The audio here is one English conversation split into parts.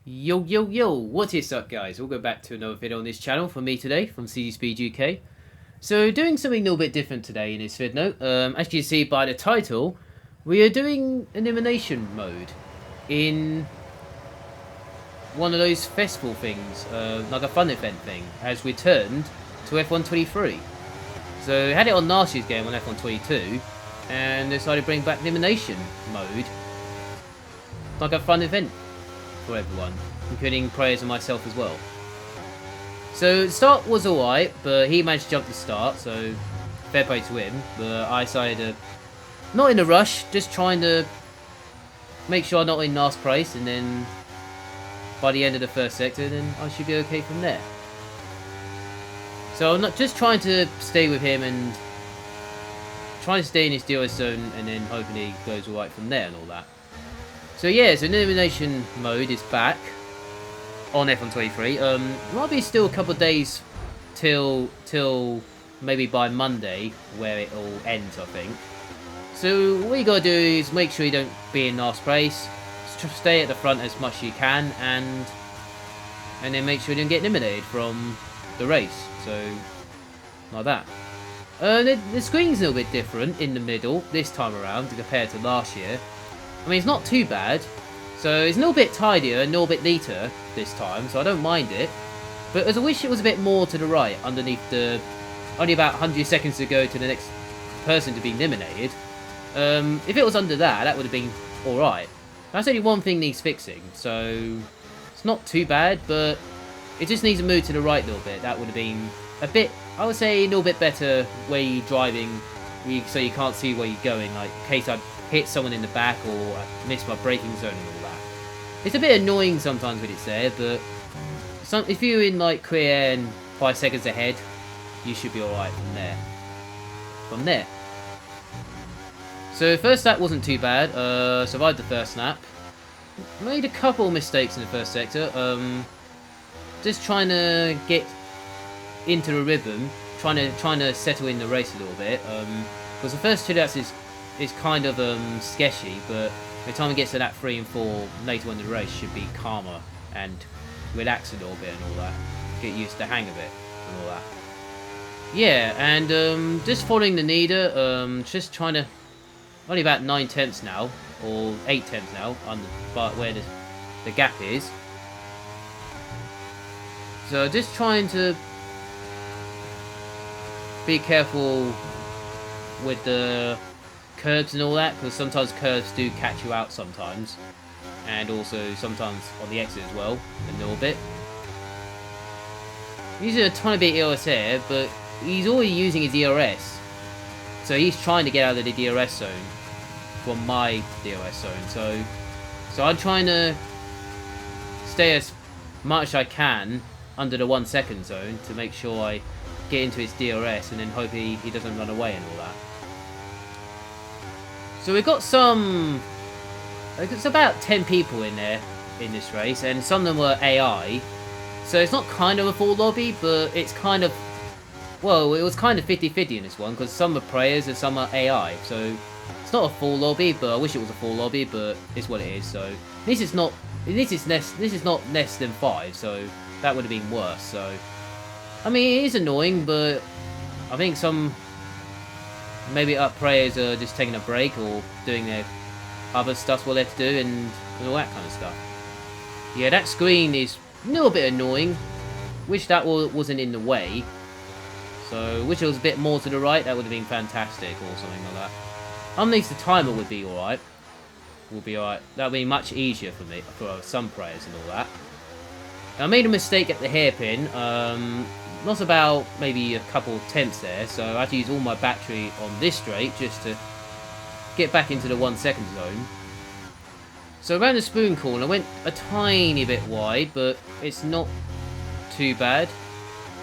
Yo yo yo, what is up guys? Welcome back to another video on this channel from me today, from CcSpeedUk. So doing something a little bit different today in this video. As you see by the title, we are doing elimination mode in one of those festival things, like a fun event thing, as returned to F123. So I had it on last year's game on F122, and decided to bring back elimination mode, like a fun event for everyone, including players and myself as well. So the start was alright, but he managed to jump the start, so fair play to him. But I decided to, not in a rush, just trying to make sure I'm not in last place, and then by the end of the first sector, then I should be okay from there. So I'm not just trying to stay with him and trying to stay in his DRS zone, and then hoping he goes alright from there and all that. So yeah, so elimination mode is back on F123. Might be still a couple of days till maybe by Monday where it all ends, I think. So what you gotta do is make sure you don't be in last place, stay at the front as much as you can, and then make sure you don't get eliminated from the race. So like that. The screen's a little bit different in the middle this time around compared to last year. I mean, it's not too bad, so it's a little bit tidier, a little bit neater this time, so I don't mind it. But as I wish it was a bit more to the right, underneath the, only about 100 seconds to go to the next person to be eliminated. If it was under that, that would have been alright. That's only one thing needs fixing, so it's not too bad, but it just needs to move to the right a little bit. That would have been a bit, I would say, a little bit better where you're driving, so you can't see where you're going, like in case I hit someone in the back or miss my braking zone and all that. It's a bit annoying sometimes when it's there, but if you're in like clear air and 5 seconds ahead, you should be alright from there. So first lap wasn't too bad. Survived the first lap. Made a couple mistakes in the first sector. Just trying to get into the rhythm, trying to settle in the race a little bit. Because the first 2 laps is kind of sketchy, but by the time we get to lap 3 and 4 later on in the race, should be calmer and relax a little bit and all that. Get used to the hang of it and all that. Yeah, and just following the leader, just trying to, only about 9 tenths now, or 8 tenths now, but where the gap is. So just trying to be careful with the curves and all that, because sometimes curves do catch you out sometimes, and also sometimes on the exit as well, a little bit. Using a tiny bit of ERS here, but he's already using his ERS, so he's trying to get out of the DRS zone from my DRS zone. So I'm trying to stay as much as I can under the 1 second zone to make sure I get into his DRS, and then hope he doesn't run away and all that. So we've got it's about 10 people in there in this race, and some of them were AI. So it's not kind of a full lobby, but it's kind of, well, it was kind of 50-50 in this one, because some are players and some are AI. So it's not a full lobby, but I wish it was a full lobby, but it's what it is. So this is not less than 5, so that would have been worse. So I mean, it is annoying, but I think some maybe up players are just taking a break or doing their other stuff what they're to do and all that kind of stuff. Yeah, that screen is a little bit annoying. Wish that wasn't in the way. So, wish it was a bit more to the right. That would have been fantastic, or something like that. At least the timer would be alright. That would be much easier for me, for some players and all that. I made a mistake at the hairpin. Lost about maybe a couple tenths there, so I had to use all my battery on this straight just to get back into the 1 second zone. So around the spoon corner, I went a tiny bit wide, but it's not too bad.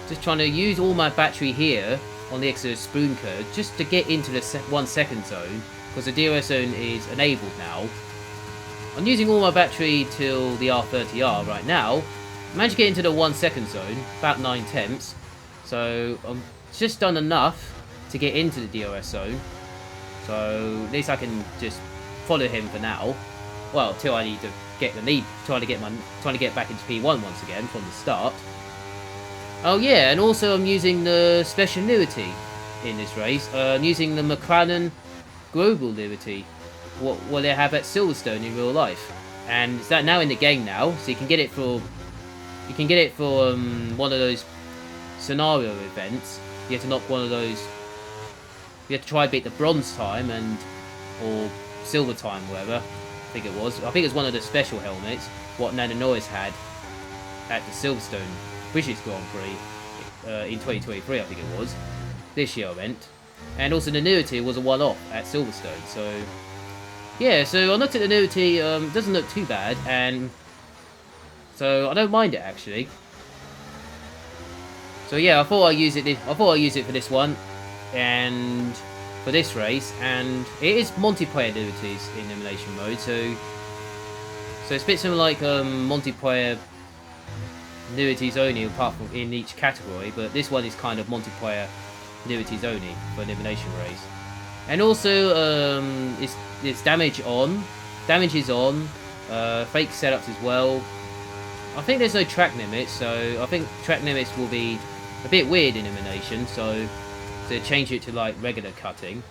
Just trying to use all my battery here on the exit of the spoon curve just to get into the 1 second zone, because the DRS zone is enabled now. I'm using all my battery till the R30R right now. Managed to get into the 1 second zone, about 9 tenths. So I'm just done enough to get into the DRS zone. So at least I can just follow him for now. well, till I need to get the lead, trying to get back into P1 once again from the start. Oh yeah, and also I'm using the special annuity in this race. I'm using the McLaren Global Annuity, what they have at Silverstone in real life, and it's that now in the game now, so you can get it for one of those scenario events. You have to knock one of those. You have to try and beat the bronze time or silver time, whatever. I think it was. I think it's one of the special helmets what Nano Norris had at the Silverstone British Grand Prix in 2023, I think it was. This year I went. And also the annuity was a one-off at Silverstone. So yeah, so I looked at the annuity. Doesn't look too bad, and so I don't mind it actually. So yeah, I thought I'd use it. For this one, and for this race, and it is multiplayer annuities in elimination mode. So it's a bit similar like multiplayer annuities only, apart from in each category. But this one is kind of multiplayer annuities only for an elimination race. And also, it's damage on. Damage is on. Fake setups as well. I think there's no track limits, so I think track limits will be a bit weird in elimination, so to change it to like regular cutting.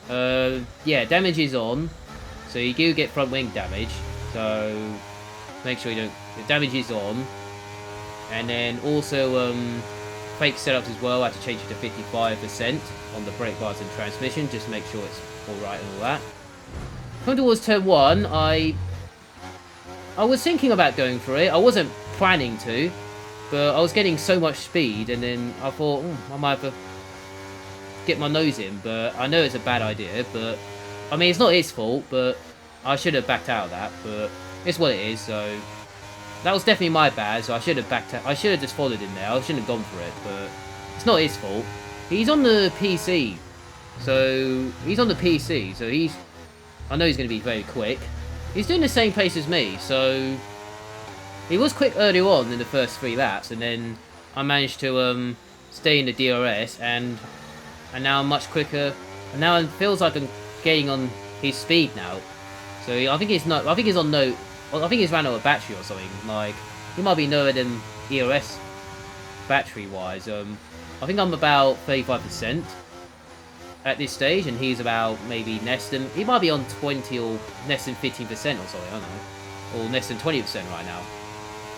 Yeah, damage is on, so you do get front wing damage, so make sure you don't. The damage is on, and then also fake setups as well. I had to change it to 55% on the brake bars and transmission, just to make sure it's alright and all that. Coming towards turn 1, I was thinking about going for it. I wasn't planning to, but I was getting so much speed, and then I thought, I might have to get my nose in, but I know it's a bad idea, but I mean, it's not his fault, but I should have backed out of that, but it's what it is, so that was definitely my bad, so I should have backed out. I should have just followed him there. I shouldn't have gone for it, but it's not his fault. He's on the PC, so I know he's going to be very quick. He's doing the same pace as me, so he was quick earlier on in the first 3 laps, and then I managed to stay in the DRS, and now I'm much quicker, and now it feels like I'm getting on his speed now. So I think he's not. I think he's on no. I think he's ran out of battery or something. Like he might be lower than EOS battery wise. I think I'm about 35% at this stage, and he's about maybe less than. He might be on 20 or less than 15% or something. I don't know, or less than 20% right now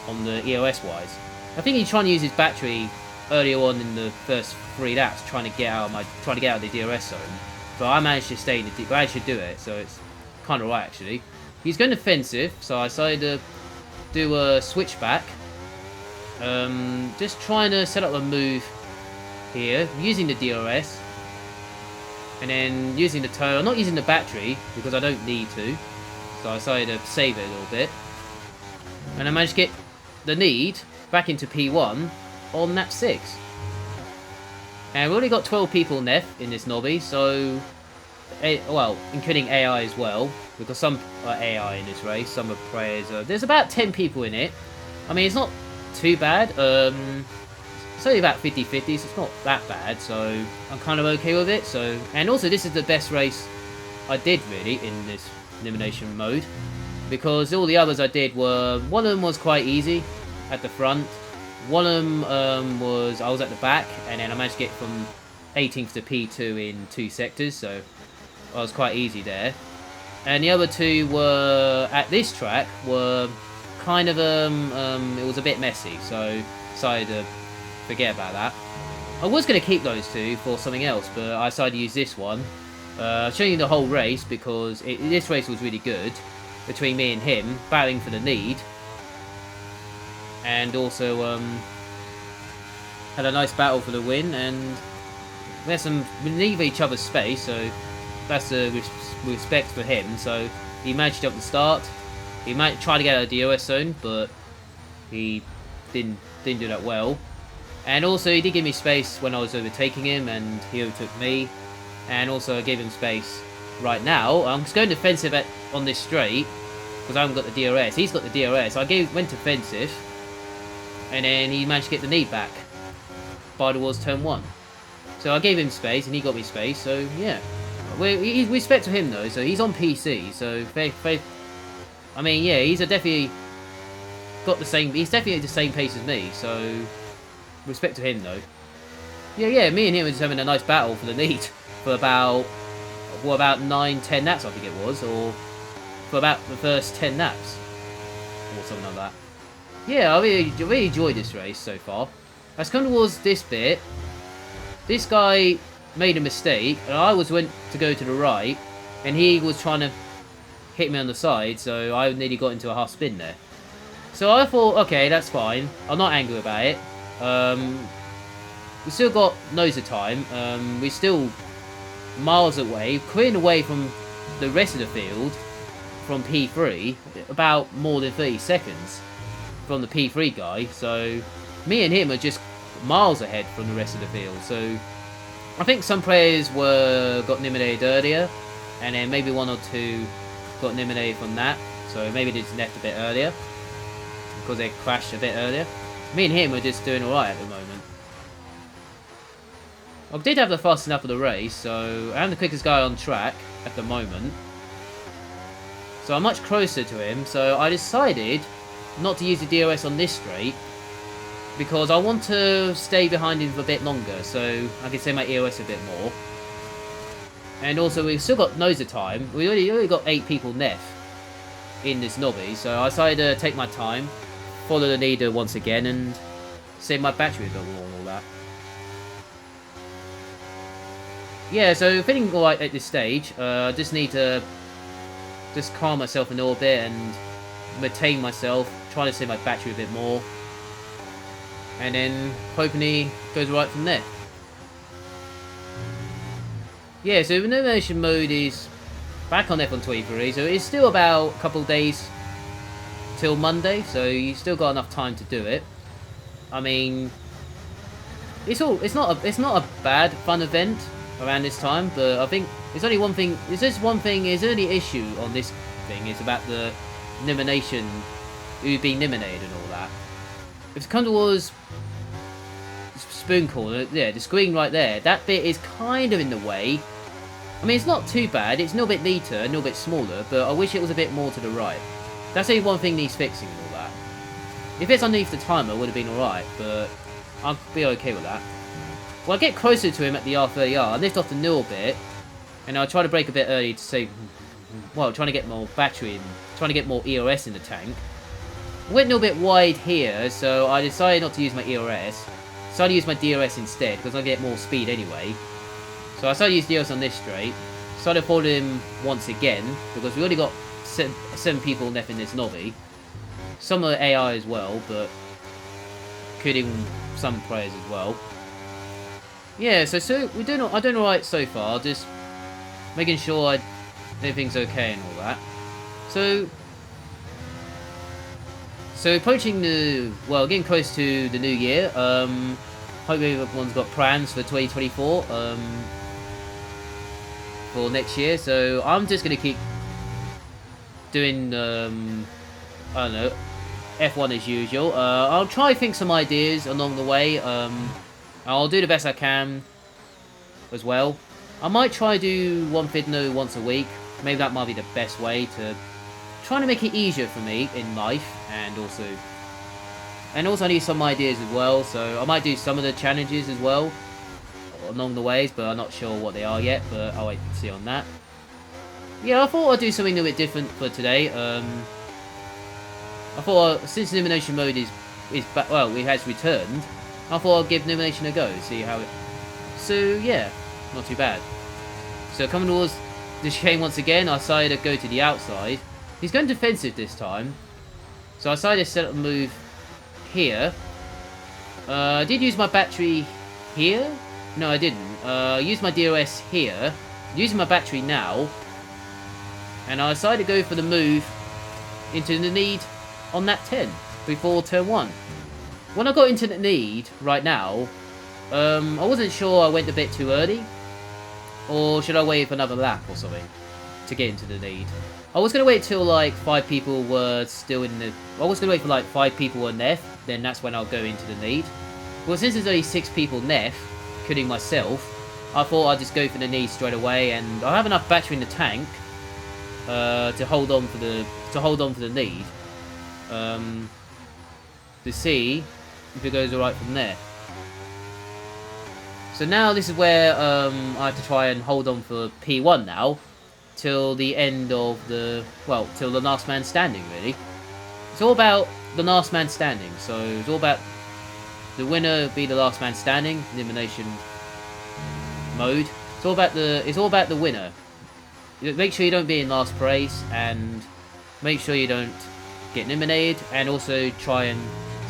on the EOS wise. I think he's trying to use his battery earlier on in the first 3 laps, trying to get out of the DRS zone. But I managed to stay in the. I actually do it, so it's kind of right actually. He's going defensive, so I decided to do a switchback. Just trying to set up a move here, using the DRS, and then using the toe. I'm not using the battery because I don't need to, so I decided to save it a little bit. And I managed to get the lead back into P1 on lap 6. And we've only got 12 people left in this lobby, so well, including AI as well, because some are AI in this race, some are players. There's about 10 people in it. I mean, it's not too bad. It's only about 50-50, so it's not that bad, so I'm kind of okay with it. So, and also this is the best race I did really in this elimination mode, because all the others I did were, one of them was quite easy at the front, one of them I was at the back, and then I managed to get from 18th to P2 in 2 sectors, so I was quite easy there. And the other 2 were at this track were kind of it was a bit messy, so decided to forget about that. I was going to keep those 2 for something else, but I decided to use this one. I'll show you the whole race, because this race was really good between me and him, battling for the lead, and also had a nice battle for the win, and we leave each other's space, so that's the respect for him. So he managed to up the start. He might try to get out of the DOS zone, but he didn't do that well. And also he did give me space when I was overtaking him, and he overtook me. And also I gave him space right now. I'm just going defensive on this straight because I haven't got the DRS. He's got the DRS. So I went defensive, and then he managed to get the lead back by towards turn 1. So I gave him space, and he got me space. So yeah, we respect to him though. So he's on PC. So I mean, yeah, he's definitely got the same. He's definitely the same pace as me. So respect to him though. Yeah. Me and him were just having a nice battle for the lead for about 9-10 naps, I think it was, or for about the first 10 naps or something like that. Yeah, I really enjoyed this race so far. As come towards this bit, this guy made a mistake, and I went to go to the right, and he was trying to hit me on the side, so I nearly got into a half spin there. So I thought, okay, that's fine. I'm not angry about it. We still got loads of time. We're still miles away, clearing away from the rest of the field from P3, about more than 30 seconds from the P3 guy. So me and him are just miles ahead from the rest of the field. So I think some players got eliminated earlier, and then maybe 1 or 2 got eliminated from that. So maybe they just left a bit earlier because they crashed a bit earlier. Me and him are just doing alright at the moment. I did have the fastest lap of the race, so I am the quickest guy on track at the moment. So I'm much closer to him, so I decided not to use the DRS on this straight because I want to stay behind him for a bit longer, so I can save my EOS a bit more. And also, we've still got loads of time. We only got 8 people left in this lobby, so I decided to take my time, follow the leader once again, and save my battery a bit more and all that. Yeah, so feeling alright at this stage. I just need to just calm myself a little bit and maintain myself, trying to save my battery a bit more, and then hopefully goes right from there. Yeah, so Elimination mode is back on F123, so it's still about a couple of days till Monday, so you still got enough time to do it. I mean, it's not a bad fun event around this time, but I think there's only one thing. There's just one thing. There's only issue on this thing is about the elimination, who's being eliminated and all that. If it comes towards spoon corner, yeah, the screen right there, that bit is kind of in the way. I mean, it's not too bad. It's a little bit neater, a little bit smaller, but I wish it was a bit more to the right. That's only one thing needs fixing and all that. If it's underneath the timer, it would have been alright, but I'll be okay with that. Well, I get closer to him at the R30R. I lift off the nil bit, and I'll try to brake a bit early to save, well, trying to get more battery and trying to get more EOS in the tank. I went a little bit wide here, so I decided not to use my EOS. Decided to use my DRS instead, because I get more speed anyway. So I started to use DRS on this straight. Started following him once again, because we already got 7 people left in this lobby. Some of the AI as well, but including some players as well. Yeah, so I'm doing alright so far, just making sure everything's okay and all that. So approaching getting close to the new year. Hopefully everyone's got plans for 2024 for next year. So I'm just gonna keep doing I don't know, F1 as usual. I'll try to think some ideas along the way. I'll do the best I can as well. I might try to do one video once a week. Maybe that might be the best way to try to make it easier for me in life, and also I need some ideas as well. So I might do some of the challenges as well along the ways, but I'm not sure what they are yet. But I'll wait and see on that. Yeah, I thought I'd do something a little bit different for today. I thought since elimination mode is back, well, it has returned. I thought I'd give elimination a go, see how it. So yeah, not too bad. So coming towards the chicane once again, I decided to go to the outside. He's going defensive this time, so I decided to set up a move here. I did use my battery here. No, I didn't. I used my DRS here. I'm using my battery now, and I decided to go for the move into the lead on that 10 before turn 1. When I got into the lead right now, I wasn't sure I went a bit too early, or should I wait for another lap or something to get into the lead. I was going to wait till like 5 people were still in the... I was going to wait for like 5 people were left, then that's when I'll go into the lead. Well, since there's only 6 people left, including myself, I thought I'd just go for the lead straight away, and I have enough battery in the tank to hold on for the to hold on for the lead. To see if it goes alright from there. So now this is where I have to try and hold on for P1 now. Till the end of the... well, till the last man standing, really. It's all about the last man standing. So it's all about the winner be the last man standing. Elimination mode. It's all about the winner. Make sure you don't be in last place. And make sure you don't get eliminated. And also try and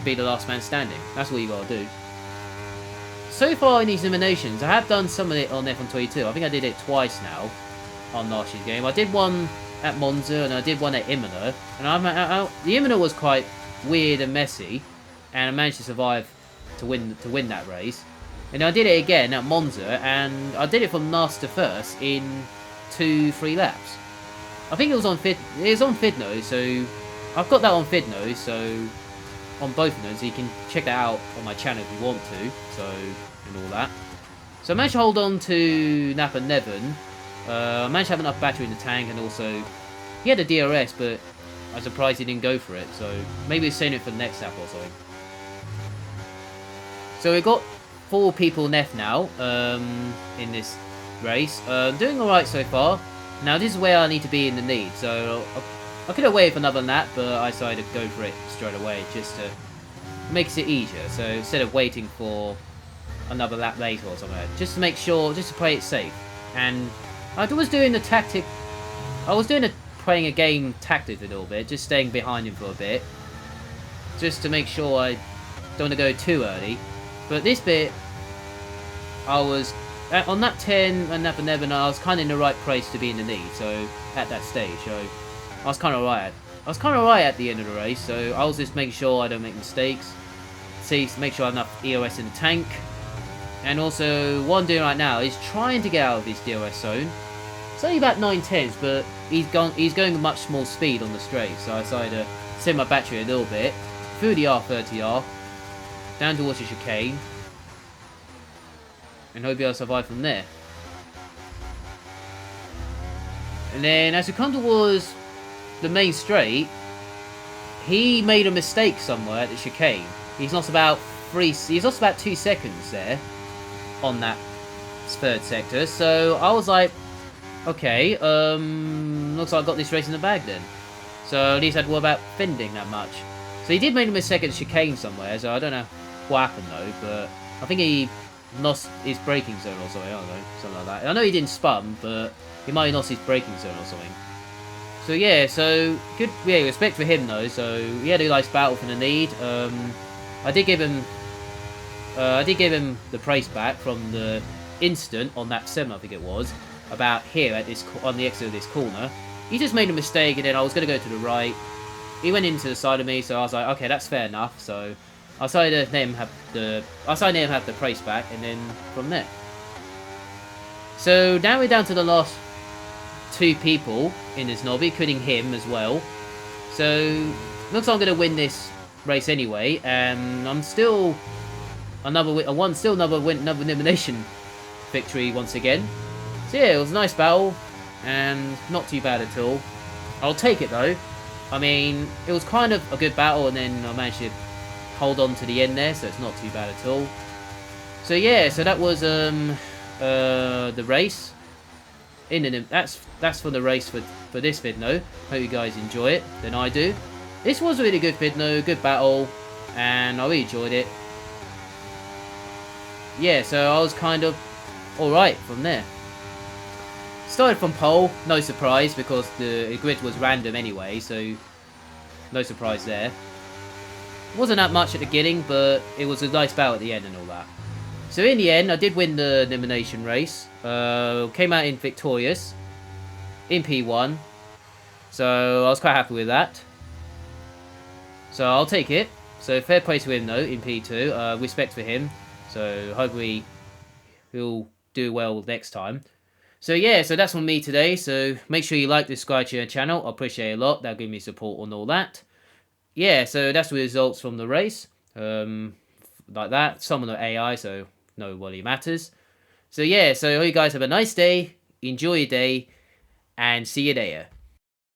be the last man standing. That's what you gotta do. So far in these eliminations, I have done some of it on F122. I think I did it twice now on last year's game. I did one at Monza and I did one at Imola. And the Imola was quite weird and messy, and I managed to survive to win that race. And I did it again at Monza, and I did it from last to first in 2-3 laps. I think it was on Fidno, so I've got that on Fidno, so on both of them, so you can check that out on my channel if you want to, so, and all that. So I managed to hold on to Napa Nevin. I managed to have enough battery in the tank, and also, he had a DRS, but I'm surprised he didn't go for it, so maybe he's saving it for the next lap or something. So we've got 4 people left now, in this race. Doing alright so far. Now this is where I need to be in the lead, so I could have waited for another lap, but I decided to go for it straight away, just to makes it easier. So instead of waiting for another lap later or something, just to make sure, just to play it safe. And I was doing the tactic, playing a game tactic a little bit, just staying behind him for a bit, just to make sure I don't want to go too early. But this bit, I was on lap 10 and lap 11, I was kind of in the right place to be in the lead. So at that stage, so I was kind of right. I was kind of right at the end of the race, so I was just making sure I don't make mistakes. Make sure I have enough EOS in the tank. And also, what I'm doing right now is trying to get out of this DRS zone. It's only about 9/10, but he's going at much more speed on the straight, so I decided to send my battery a little bit through the R30R, down towards the chicane, and hope I'll survive from there. And then, as we come towards the main straight, he made a mistake somewhere at the chicane. He's lost about 2 seconds there on that 3rd sector. So I was like, okay, looks like I got this race in the bag then. So at least I'd worry about fending that much. So he did make a mistake at the chicane somewhere, so I don't know what happened though, but I think he lost his braking zone or something, I don't know, something like that. I know he didn't spun, but he might have lost his braking zone or something. So yeah, so good, yeah, respect for him though. So he had a nice battle for the lead. I did give him the praise back from the instant on that 7, I think it was, about here at this on the exit of this corner. He just made a mistake, and then I was going to go to the right. He went into the side of me, so I was like, okay, that's fair enough. So I decided to let him have the praise back, and then from there. So now we're down to the last 2 people in this lobby, including him as well. So looks like I'm going to win this race anyway, and I'm still another elimination victory once again. So yeah, it was a nice battle and not too bad at all. I'll take it though. I mean, it was kind of a good battle, and then I managed to hold on to the end there, so it's not too bad at all. So yeah, so that was the race. That's for the race for this video. Hope you guys enjoy it. Then I do. This was a really good video, good battle, and I really enjoyed it. Yeah, so I was kind of alright from there. Started from pole, no surprise, because the grid was random anyway, so no surprise there. Wasn't that much at the beginning, but it was a nice battle at the end and all that. So in the end, I did win the elimination race. Came out in victorious in P1. So I was quite happy with that. So I'll take it. So fair play to him though in P2. Respect for him. So hopefully he'll do well next time. So yeah, so that's from me today. So make sure you like, subscribe to the channel. I appreciate it a lot. That'll give me support on all that. Yeah, so that's the results from the race. Like that. Some of the AI, so nobody matters. So yeah, so I hope you guys have a nice day. Enjoy your day. And see you there.